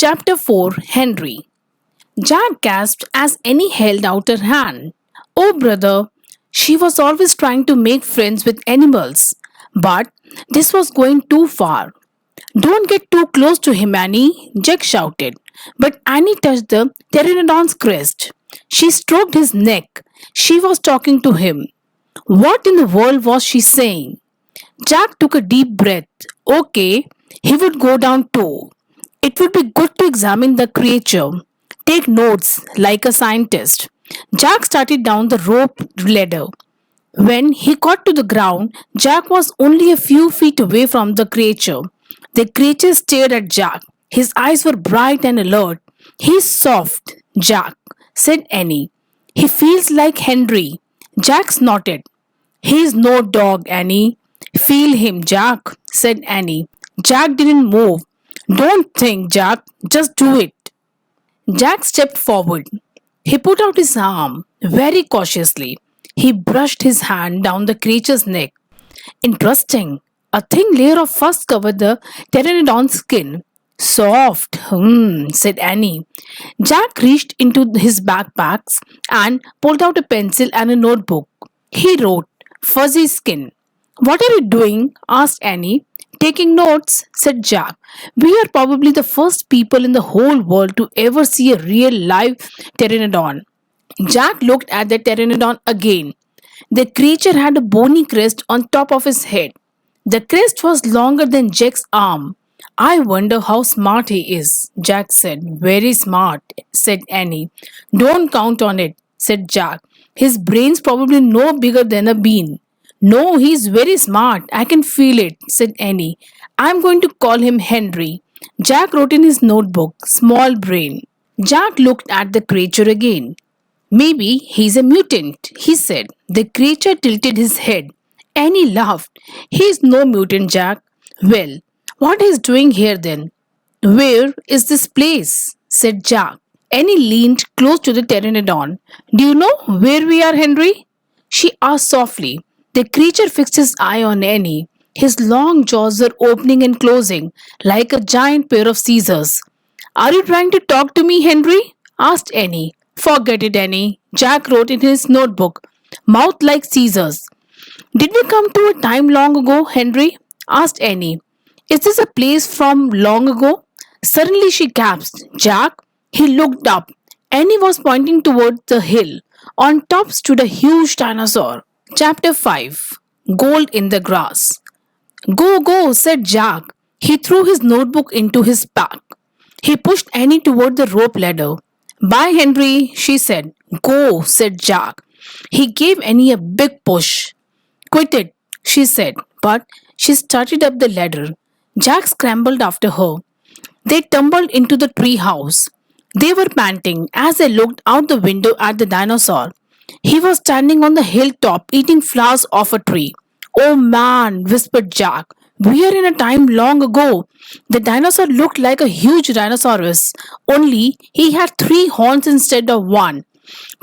Chapter 4 Henry. Jack gasped as Annie held out her hand. Oh, brother, she was always trying to make friends with animals. But this was going too far. Don't get too close to him, Annie, Jack shouted. But Annie touched the pteranodon's crest. She stroked his neck. She was talking to him. What in the world was she saying? Jack took a deep breath. Okay, he would go down too. It would be good to examine the creature. Take notes like a scientist. Jack started down the rope ladder. When he got to the ground, Jack was only a few feet away from the creature. The creature stared at Jack. His eyes were bright and alert. He's soft, Jack, said Annie. He feels like Henry. Jack snorted. He's no dog, Annie. Feel him, Jack, said Annie. Jack didn't move. Don't think, Jack. Just do it. Jack stepped forward. He put out his arm very cautiously. He brushed his hand down the creature's neck. Interesting. A thin layer of fuzz covered the pteranodon's skin. Soft, said Annie. Jack reached into his backpacks and pulled out a pencil and a notebook. He wrote, Fuzzy skin. What are you doing? Asked Annie. Taking notes, said Jack. We are probably the first people in the whole world to ever see a real live pteranodon. Jack looked at the pteranodon again. The creature had a bony crest on top of his head. The crest was longer than Jack's arm. I wonder how smart he is, Jack said. Very smart, said Annie. Don't count on it, said Jack. His brain's probably no bigger than a bean. No, he's very smart. I can feel it, said Annie. I'm going to call him Henry. Jack wrote in his notebook, small brain. Jack looked at the creature again. Maybe he's a mutant, he said. The creature tilted his head. Annie laughed. He's no mutant, Jack. Well, what he's doing here then? Where is this place? Said Jack. Annie leaned close to the pteranodon. Do you know where we are, Henry? She asked softly. The creature fixed his eye on Annie. His long jaws were opening and closing like a giant pair of scissors. Are you trying to talk to me, Henry? Asked Annie. Forget it, Annie. Jack wrote in his notebook. Mouth like scissors. Did we come to a time long ago, Henry? Asked Annie. Is this a place from long ago? Suddenly she gasped. Jack? He looked up. Annie was pointing toward the hill. On top stood a huge dinosaur. Chapter 5 Gold in the Grass. Go, go, said Jack. He threw his notebook into his pack. He pushed Annie toward the rope ladder. Bye, Henry, she said. Go, said Jack. He gave Annie a big push. Quit it, she said, but she started up the ladder. Jack scrambled after her. They tumbled into the treehouse. They were panting as they looked out the window at the dinosaur. He was standing on the hilltop eating flowers off a tree. Oh man, whispered Jack. We are in a time long ago. The dinosaur looked like a huge rhinoceros, only he had 3 horns instead of 1.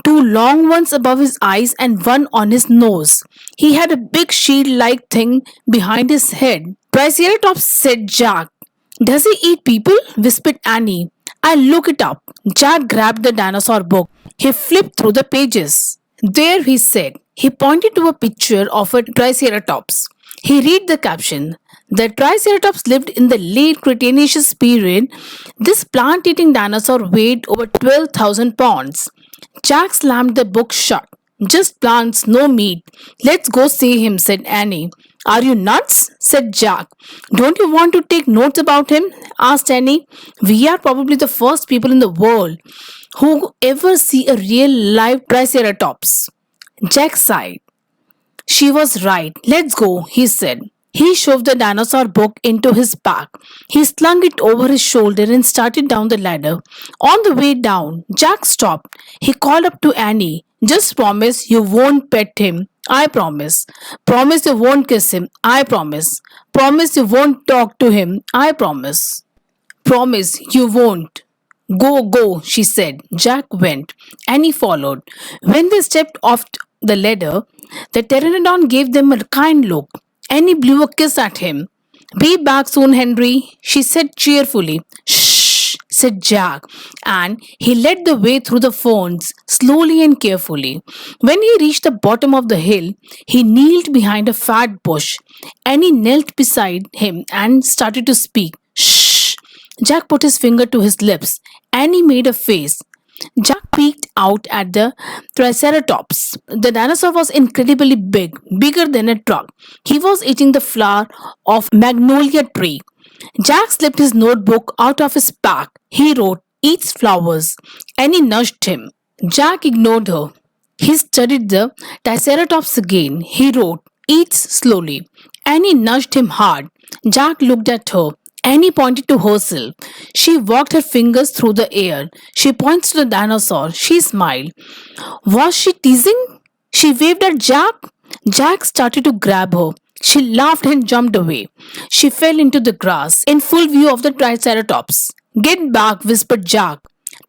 2 long ones above his eyes and 1 on his nose. He had a big shield-like thing behind his head. Triceratops, said Jack. Does he eat people? Whispered Annie. I'll look it up. Jack grabbed the dinosaur book. He flipped through the pages. There, he said. He pointed to a picture of a triceratops. He read the caption. The triceratops lived in the late Cretaceous period. This plant-eating dinosaur weighed over 12,000 pounds. Jack slammed the book shut. Just plants, no meat. Let's go see him, said Annie. Are you nuts? Said Jack. Don't you want to take notes about him? Asked Annie. We are probably the first people in the world who ever see a real live triceratops. Jack sighed. She was right. Let's go, he said. He shoved the dinosaur book into his pack. He slung it over his shoulder and started down the ladder. On the way down, Jack stopped. He called up to Annie. Just promise you won't pet him. I promise. Promise you won't kiss him. I promise. Promise you won't talk to him. I promise. Promise you won't. Go, go, she said. Jack went. Annie followed. When they stepped off the ladder, the pteranodon gave them a kind look. Annie blew a kiss at him. Be back soon, Henry, she said cheerfully. Shh, said Jack, and he led the way through the ferns slowly and carefully. When he reached the bottom of the hill, he kneeled behind a fat bush. Annie knelt beside him and started to speak. Shh! Jack put his finger to his lips. Annie made a face. Jack peeked out at the Triceratops. The dinosaur was incredibly big, bigger than a truck. He was eating the flower of magnolia tree. Jack slipped his notebook out of his pack. He wrote, "Eats flowers." Annie nudged him. Jack ignored her. He studied the Triceratops again. He wrote, "Eats slowly." Annie nudged him hard. Jack looked at her. Annie pointed to herself. She walked her fingers through the air. She points to the dinosaur. She smiled. Was she teasing? She waved at Jack. Jack started to grab her. She laughed and jumped away. She fell into the grass in full view of the Triceratops. "Get back," whispered Jack.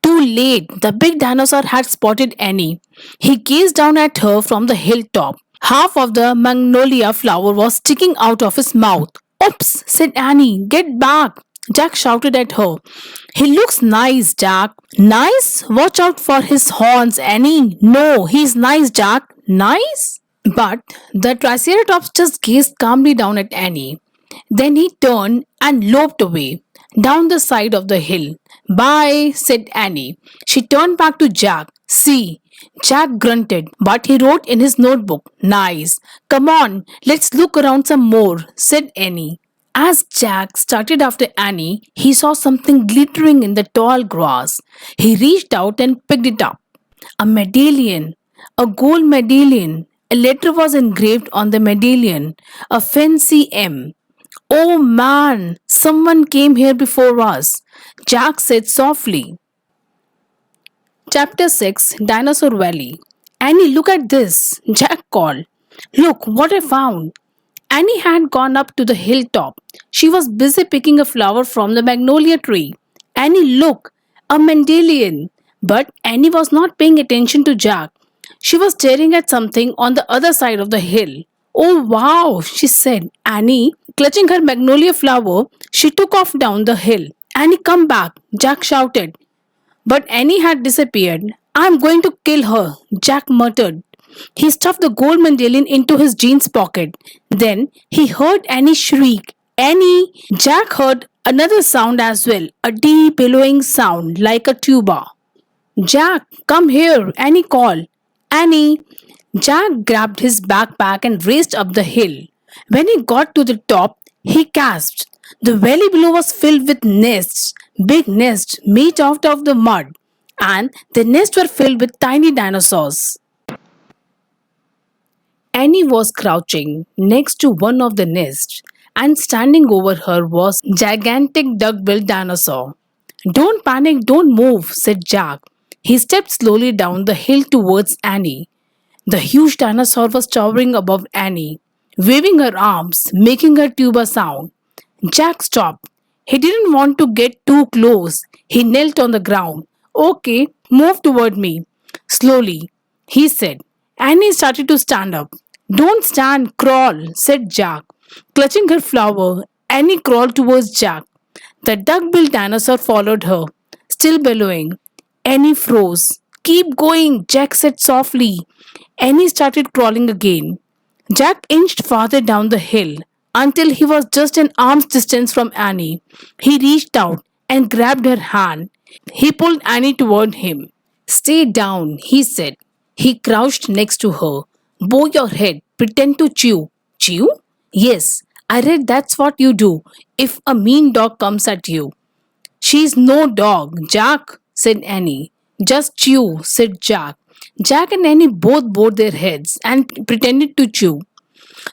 Too late. The big dinosaur had spotted Annie. He gazed down at her from the hilltop. Half of the magnolia flower was sticking out of his mouth. "Oops," said Annie. "Get back." Jack shouted at her. "He looks nice, Jack." "Nice? Watch out for his horns, Annie." "No, he's nice, Jack." "Nice?" But the Triceratops just gazed calmly down at Annie. Then he turned and loped away down the side of the hill. "Bye," said Annie. She turned back to Jack. "See." Jack grunted, but he wrote in his notebook, "Nice. Come on, let's look around some more," said Annie. As Jack started after Annie, he saw something glittering in the tall grass. He reached out and picked it up. A medallion, a gold medallion. A letter was engraved on the medallion, a fancy M. "Oh man, someone came here before us," Jack said softly. Chapter 6, Dinosaur Valley. "Annie, look at this," Jack called. "Look what I found." Annie had gone up to the hilltop. She was busy picking a flower from the magnolia tree. "Annie, look, a medallion." But Annie was not paying attention to Jack. She was staring at something on the other side of the hill. "Oh wow," she said. Annie, clutching her magnolia flower, she took off down the hill. "Annie, come back," Jack shouted. But Annie had disappeared. "I'm going to kill her," Jack muttered. He stuffed the gold medallion into his jeans pocket. Then he heard Annie shriek. "Annie!" Jack heard another sound as well, a deep bellowing sound like a tuba. "Jack, come here," Annie called. "Annie!" Jack grabbed his backpack and raced up the hill. When he got to the top, he gasped. The valley below was filled with nests, big nests made out of the mud, and the nests were filled with tiny dinosaurs. Annie was crouching next to one of the nests, and standing over her was gigantic duck-billed dinosaur. "Don't panic, don't move," said Jack. He stepped slowly down the hill towards Annie. The huge dinosaur was towering above Annie, waving her arms, making her tuba sound. Jack stopped. He didn't want to get too close. He knelt on the ground. "Okay, move toward me." "Slowly," he said. Annie started to stand up. "Don't stand, crawl," said Jack. Clutching her flower, Annie crawled towards Jack. The duck-billed dinosaur followed her, still bellowing. Annie froze. "Keep going," Jack said softly. Annie started crawling again. Jack inched farther down the hill until he was just an arm's distance from Annie. He reached out and grabbed her hand. He pulled Annie toward him. "Stay down," he said. He crouched next to her. "Bow your head. Pretend to chew." "Chew?" "Yes, I read that's what you do if a mean dog comes at you." "She's no dog, Jack," said Annie. "Just chew," said Jack. Jack and Annie both bowed their heads and pretended to chew.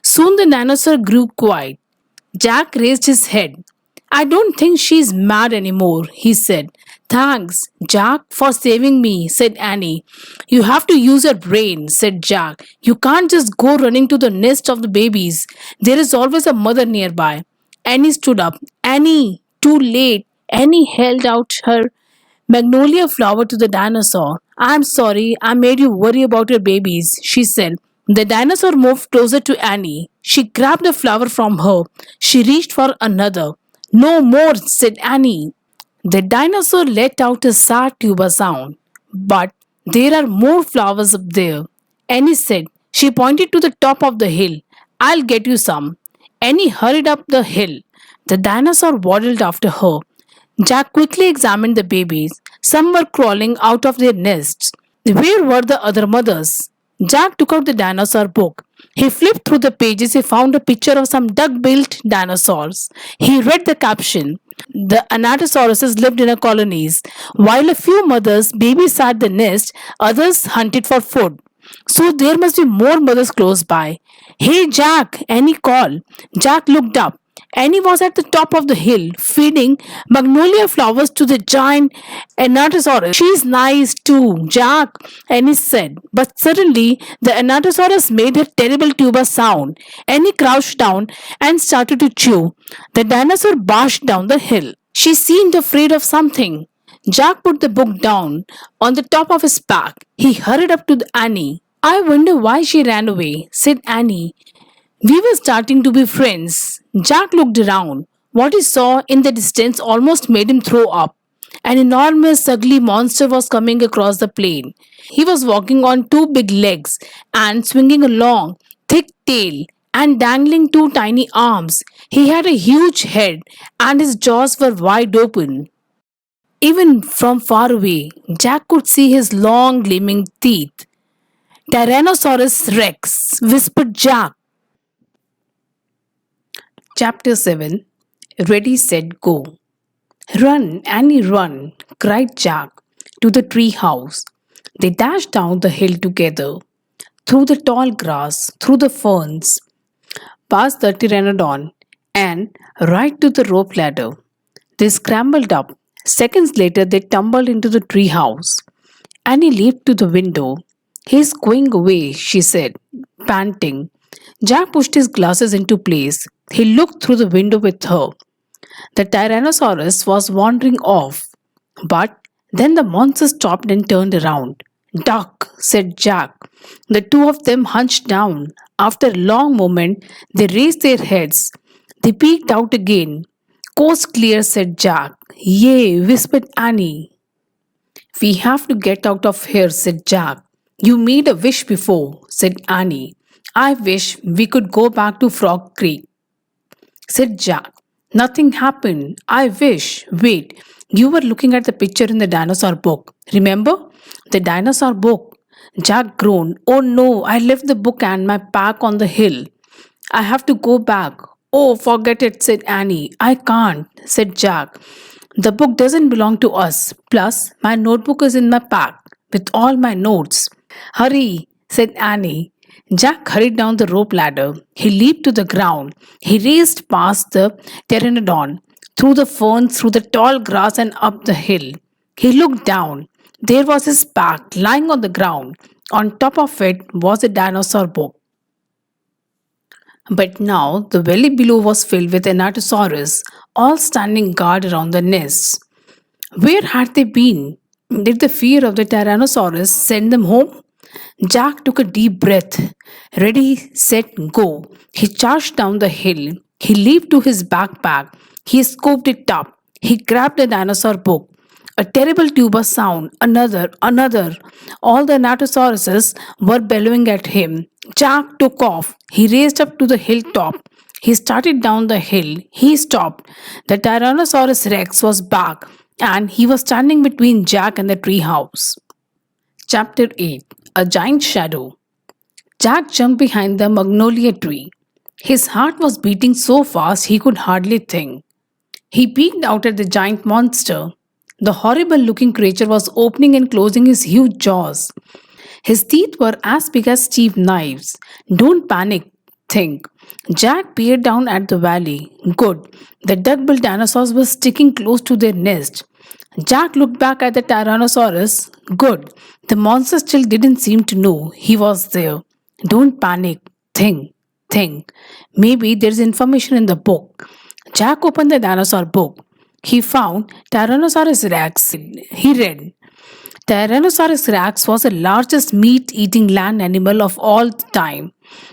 Soon the dinosaur grew quiet. Jack raised his head. "I don't think she's mad anymore," he said. "Thanks, Jack, for saving me," said Annie. "You have to use your brain," said Jack. "You can't just go running to the nest of the babies. There is always a mother nearby." Annie stood up. "Annie!" Too late. Annie held out her magnolia flower to the dinosaur. "I'm sorry, I made you worry about your babies," she said. The dinosaur moved closer to Annie. She grabbed the flower from her. She reached for another. "No more," said Annie. The dinosaur let out a sad tuba sound. But there are more flowers up there. Annie said. She pointed to the top of the hill. I'll get you some. Annie hurried up the hill. The dinosaur waddled after her. Jack quickly examined the babies. Some were crawling out of their nests. Where were the other mothers? Jack took out the dinosaur book. He flipped through the pages. He found a picture of some duck-billed dinosaurs. He read the caption. The Anatosauruses lived in a colonies. While a few mothers babysat the nest, others hunted for food. So there must be more mothers close by. Hey Jack, Annie called. Jack looked up. Annie was at the top of the hill, feeding magnolia flowers to the giant Anatosaurus. She's nice too, Jack, Annie said. But suddenly, the Anatosaurus made a terrible tuba sound. Annie crouched down and started to chew. The dinosaur barged down the hill. She seemed afraid of something. Jack put the book down on the top of his back. He hurried up to Annie. I wonder why she ran away, said Annie. We were starting to be friends. Jack looked around. What he saw in the distance almost made him throw up. An enormous, ugly monster was coming across the plain. He was walking on two big legs and swinging a long, thick tail and dangling two tiny arms. He had a huge head and his jaws were wide open. Even from far away, Jack could see his long, gleaming teeth. Tyrannosaurus Rex, whispered Jack. Chapter 7 Ready, Set, Go. Run, Annie, run, cried Jack to the tree house. They dashed down the hill together, through the tall grass, through the ferns, past the pteranodon, and right to the rope ladder. They scrambled up. Seconds later, they tumbled into the tree house. Annie leaped to the window. He's going away, she said, panting. Jack pushed his glasses into place. He looked through the window with her. The Tyrannosaurus was wandering off. But then the monster stopped and turned around. Duck, said Jack. The two of them hunched down. After a long moment, they raised their heads. They peeked out again. Coast clear, said Jack. Yay, whispered Annie. We have to get out of here, said Jack. You made a wish before, said Annie. I wish we could go back to Frog Creek, said Jack. Nothing happened. I wish. Wait, you were looking at the picture in the dinosaur book. Remember? The dinosaur book. Jack groaned. Oh no, I left the book and my pack on the hill. I have to go back. Oh, forget it, said Annie. I can't, said Jack. The book doesn't belong to us. Plus, my notebook is in my pack with all my notes. Hurry, said Annie. Jack hurried down the rope ladder. He leaped to the ground. He raced past the pteranodon, through the ferns, through the tall grass, and up the hill. He looked down. There was his pack lying on the ground. On top of it was a dinosaur book. But now the valley below was filled with Anatosaurus, all standing guard around the nests. Where had they been? Did the fear of the Tyrannosaurus send them home? Jack took a deep breath. Ready, set, go. He charged down the hill. He leaped to his backpack. He scooped it up. He grabbed the dinosaur book. A terrible tuba sound. Another. All the Anatosauruses were bellowing at him. Jack took off. He raced up to the hilltop. He started down the hill. He stopped. The Tyrannosaurus Rex was back, and he was standing between Jack and the treehouse. Chapter 8 A Giant Shadow. Jack jumped behind the magnolia tree. His heart was beating so fast he could hardly think. He peeked out at the giant monster. The horrible looking creature was opening and closing his huge jaws. His teeth were as big as steep knives. Don't panic, think. Jack peered down at the valley. Good. The duck-billed dinosaurs were sticking close to their nest. Jack looked back at the Tyrannosaurus. Good. The monster still didn't seem to know he was there. Don't panic. Think. Maybe there's information in the book. Jack opened the dinosaur book. He found Tyrannosaurus Rex. He read, Tyrannosaurus Rex was the largest meat-eating land animal of all time.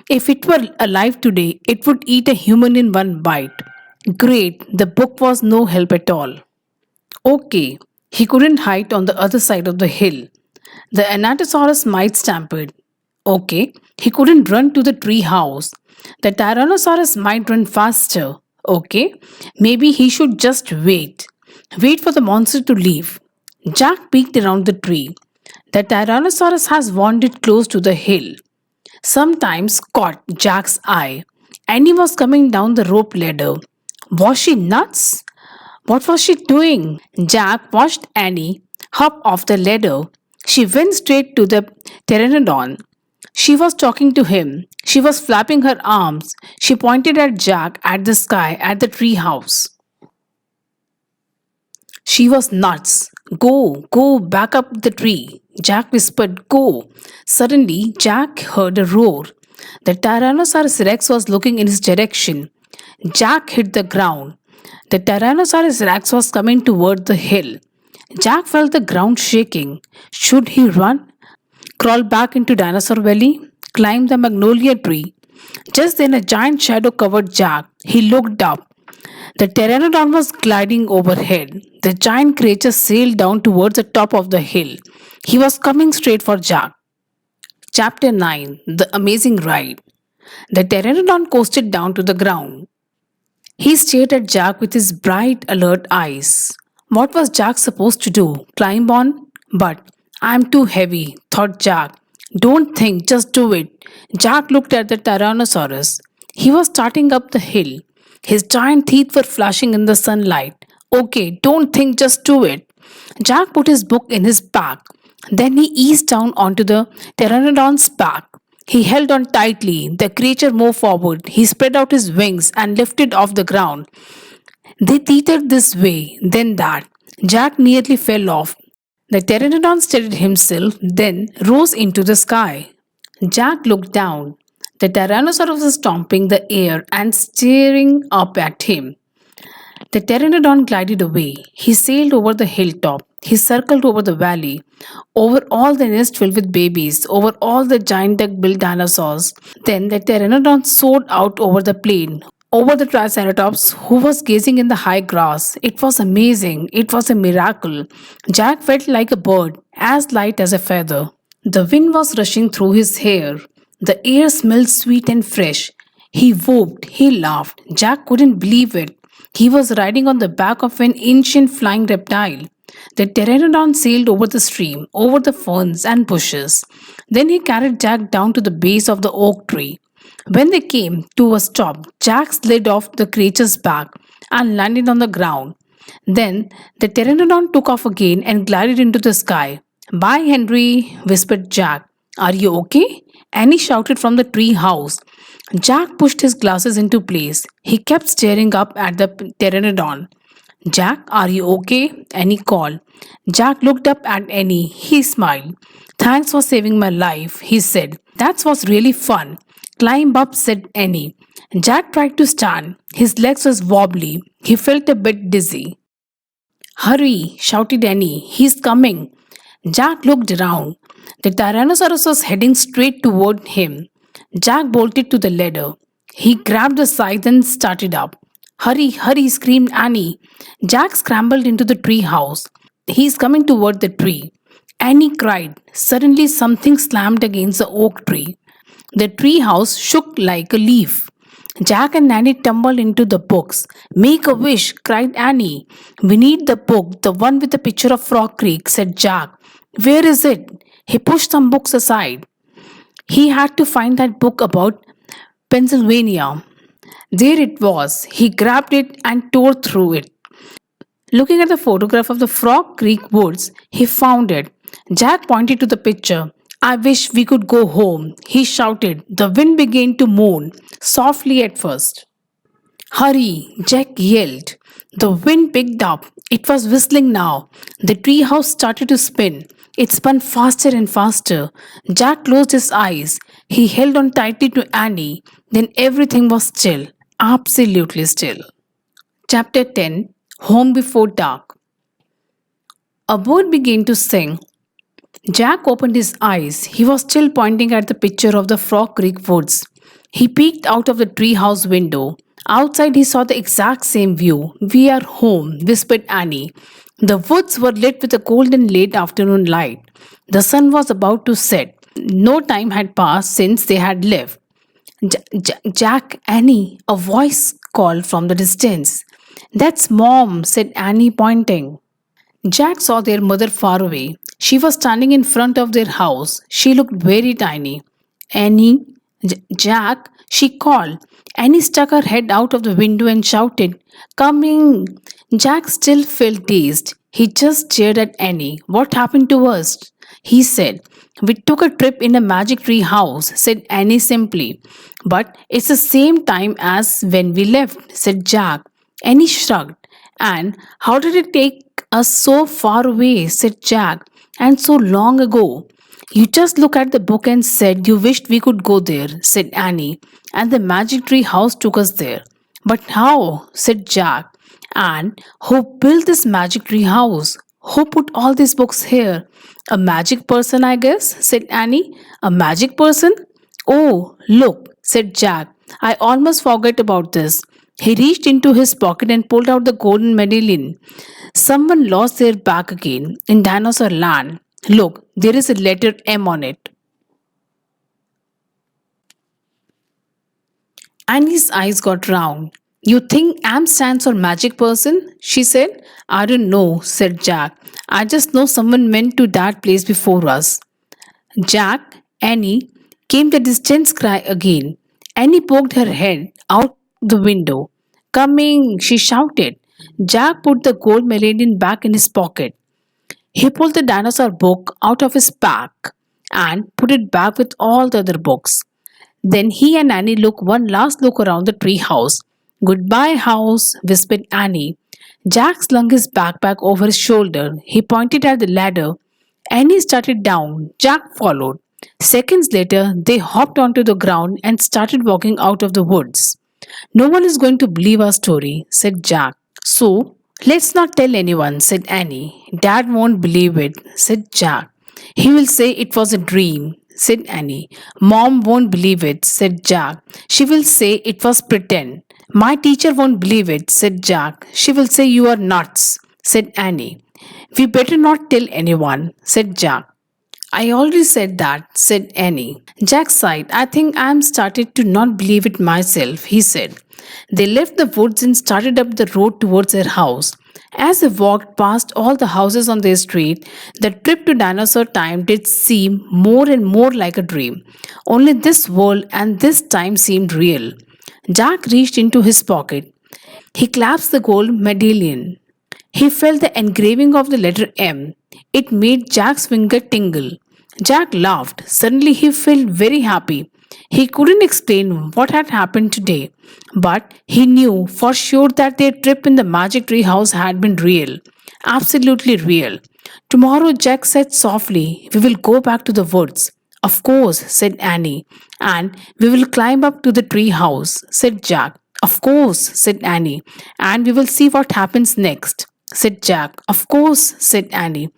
If it were alive today, it would eat a human in one bite. Great, the book was no help at all. Okay, he couldn't hide on the other side of the hill. The Anatosaurus might stampede. Okay, he couldn't run to the tree house. The Tyrannosaurus might run faster. Okay, maybe he should just wait. Wait for the monster to leave. Jack peeked around the tree. The Tyrannosaurus has wandered close to the hill. Sometimes caught Jack's eye. Annie was coming down the rope ladder. Was she nuts? What was she doing? Jack watched Annie hop off the ladder. She went straight to the pteranodon. She was talking to him. She was flapping her arms. She pointed at Jack, at the sky, at the tree house. She was nuts. Go, go, back up the tree. Jack whispered, go. Suddenly, Jack heard a roar. The Tyrannosaurus Rex was looking in his direction. Jack hit the ground. The Tyrannosaurus Rex was coming toward the hill. Jack felt the ground shaking. Should he run? Crawl back into Dinosaur Valley? Climb the magnolia tree? Just then a giant shadow covered Jack. He looked up. The pteranodon was gliding overhead. The giant creature sailed down towards the top of the hill. He was coming straight for Jack. Chapter 9: The Amazing Ride. The pteranodon coasted down to the ground. He stared at Jack with his bright, alert eyes. What was Jack supposed to do? Climb on? But I'm too heavy, thought Jack. Don't think, just do it. Jack looked at the Tyrannosaurus. He was starting up the hill. His giant teeth were flashing in the sunlight. Okay, don't think, just do it. Jack put his book in his pack. Then he eased down onto the pteranodon's back. He held on tightly. The creature moved forward. He spread out his wings and lifted off the ground. They teetered this way, then that. Jack nearly fell off. The pteranodon steadied himself, then rose into the sky. Jack looked down. The Tyrannosaurus was stomping the air and staring up at him. The pteranodon glided away. He sailed over the hilltop. He circled over the valley, over all the nests filled with babies, over all the giant duck-billed dinosaurs. Then the pteranodon soared out over the plain, over the triceratops who was gazing in the high grass. It was amazing. It was a miracle. Jack felt like a bird, as light as a feather. The wind was rushing through his hair. The air smelled sweet and fresh. He whooped. He laughed. Jack couldn't believe it. He was riding on the back of an ancient flying reptile. The pteranodon sailed over the stream, over the ferns and bushes. Then he carried Jack down to the base of the oak tree. When they came to a stop, Jack slid off the creature's back and landed on the ground. Then the pteranodon took off again and glided into the sky. Bye, Henry, whispered Jack. Are you okay? Annie shouted from the tree house. Jack pushed his glasses into place. He kept staring up at the pteranodon. Jack, are you okay? Annie called. Jack looked up at Annie. He smiled. Thanks for saving my life, he said. That was really fun. Climb up, said Annie. Jack tried to stand. His legs were wobbly. He felt a bit dizzy. Hurry, shouted Annie. He's coming. Jack looked around. The Tyrannosaurus was heading straight toward him. Jack bolted to the ladder. He grabbed the scythe and started up. Hurry, hurry, screamed Annie. Jack scrambled into the tree house. He's coming toward the tree. Annie cried. Suddenly something slammed against the oak tree. The tree house shook like a leaf. Jack and Annie tumbled into the books. Make a wish, cried Annie. We need the book, the one with the picture of Frog Creek, said Jack. Where is it? He pushed some books aside. He had to find that book about Pennsylvania. There it was. He grabbed it and tore through it. Looking at the photograph of the Frog Creek woods, he found it. Jack pointed to the picture. I wish we could go home, he shouted. The wind began to moan, softly at first. Hurry, Jack yelled. The wind picked up. It was whistling now. The treehouse started to spin. It spun faster and faster. Jack closed his eyes. He held on tightly to Annie. Then everything was still, absolutely still. Chapter 10: Home Before Dark. A bird began to sing. Jack opened his eyes. He was still pointing at the picture of the Frog Creek woods. He peeked out of the treehouse window. Outside, he saw the exact same view. We are home, whispered Annie. The woods were lit with a golden late afternoon light. The sun was about to set. No time had passed since they had left. Jack, Annie, a voice called from the distance. That's Mom, said Annie, pointing. Jack saw their mother far away. She was standing in front of their house. She looked very tiny. Annie, Jack, she called. Annie stuck her head out of the window and shouted, Coming! Jack still felt dazed. He just stared at Annie. What happened to us? He said. We took a trip in a magic tree house, said Annie simply. But it's the same time as when we left, said Jack. Annie shrugged. And how did it take us so far away, said Jack, and so long ago? You just looked at the book and said you wished we could go there, said Annie, and the magic tree house took us there. But how? Said Jack. And who built this magic tree house? Who put all these books here? A magic person, I guess, said Annie. A magic person? Oh, look, said Jack. I almost forgot about this. He reached into his pocket and pulled out the golden medallion. Someone lost their bag again in dinosaur land. Look, there is a letter M on it. Annie's eyes got round. You think M stands for magic person? She said. I don't know, said Jack. I just know someone went to that place before us. Jack, Annie, came the distant cry again. Annie poked her head out the window. Coming, she shouted. Jack put the gold medallion back in his pocket. He pulled the dinosaur book out of his pack and put it back with all the other books. Then he and Annie took one last look around the tree house. Goodbye, house, whispered Annie. Jack slung his backpack over his shoulder. He pointed at the ladder. Annie started down. Jack followed. Seconds later, they hopped onto the ground and started walking out of the woods. No one is going to believe our story, said Jack. So, let's not tell anyone, said Annie. Dad won't believe it, said Jack. He will say it was a dream, said Annie. Mom won't believe it, said Jack. She will say it was pretend. My teacher won't believe it, said Jack. She will say you are nuts, said Annie. We better not tell anyone, said Jack. I already said that, said Annie. Jack sighed. I think I am started to not believe it myself, he said. They left the woods and started up the road towards their house. As they walked past all the houses on their street, the trip to dinosaur time did seem more and more like a dream. Only this world and this time seemed real. Jack reached into his pocket. He clasped the gold medallion. He felt the engraving of the letter M. It made Jack's finger tingle. Jack laughed. Suddenly he felt very happy. He couldn't explain what had happened today, but he knew for sure that their trip in the magic tree house had been real. Absolutely real. Tomorrow, Jack said softly, we will go back to the woods. Of course, said Annie. And we will climb up to the tree house, said Jack. Of course, said Annie. And we will see what happens next, said Jack. Of course, said Annie.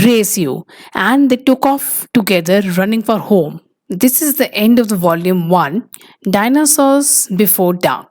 Race you. And they took off together, running for home. This is the end of the volume 1, Dinosaurs Before Dark.